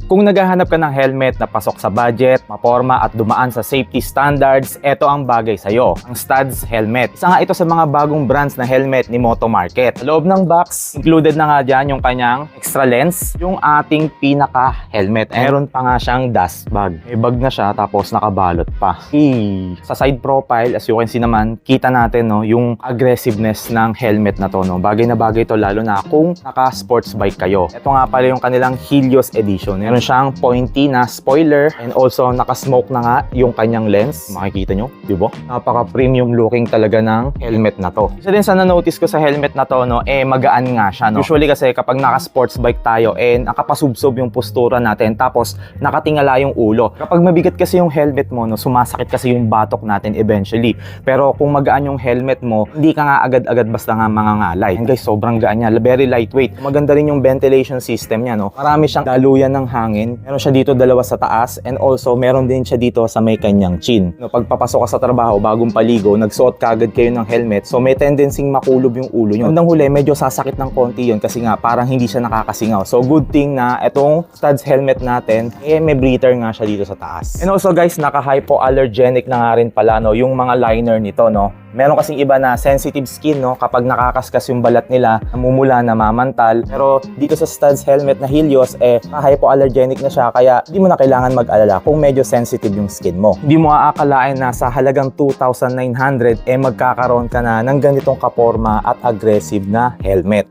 Kung naghahanap ka ng helmet na pasok sa budget, maporma at dumaan sa safety standards, ito ang bagay sa'yo, ang Studs Helmet. Isa nga ito sa mga bagong brands na helmet ni Moto Market. Sa loob ng box, included na nga dyan yung kanyang extra lens, yung ating pinaka-helmet. Meron pa nga siyang dust bag. May bag na siya tapos nakabalot pa. Sa side profile, as you can see naman, kita natin no, yung aggressiveness ng helmet na to. No? Bagay na bagay to lalo na kung naka-sports bike kayo. Ito nga pala yung kanilang Helios Edition. Meron siyang pointy na spoiler and also naka-smoke na nga yung kanyang lens. Makikita nyo, di ba? Napaka-premium looking talaga ng helmet na to. Isa din sa na-notice ko sa helmet na to, no, magaan nga siya. No? Usually kasi kapag naka-sports bike tayo, nakapasubsob yung postura natin tapos nakatingala yung ulo. Kapag mabigat kasi yung helmet mo, no, sumasakit kasi yung batok natin eventually. Pero kung magaan yung helmet mo, hindi ka nga agad-agad basta nga mangangalay. And guys, sobrang gaan niya. Very lightweight. Maganda rin yung ventilation system niya, no? Marami siyang daluyan ng hangin. Meron siya dito dalawa sa taas and also meron din siya dito sa may kanyang chin. No, pagpapasok ka sa trabaho, bagong paligo, nagsuot kagad kayo ng helmet, so may tendency makulob yung ulo nyo. Bandang huli, medyo sasakit ng konti yun kasi nga parang hindi siya nakakasingaw. So good thing na itong Studs helmet natin, may breather nga siya dito sa taas. And also guys, naka-hypoallergenic na nga rin pala no, yung mga liner nito, no. Meron kasing iba na sensitive skin, no, kapag nakakaskas yung balat nila, namumula, namamantal. Pero dito sa Studs helmet na Helios, hypoallergenic na siya, kaya hindi mo na kailangan mag-alala kung medyo sensitive yung skin mo. Hindi mo aakalain na sa halagang 2,900, magkakaroon ka na ng ganitong kaporma at aggressive na helmet.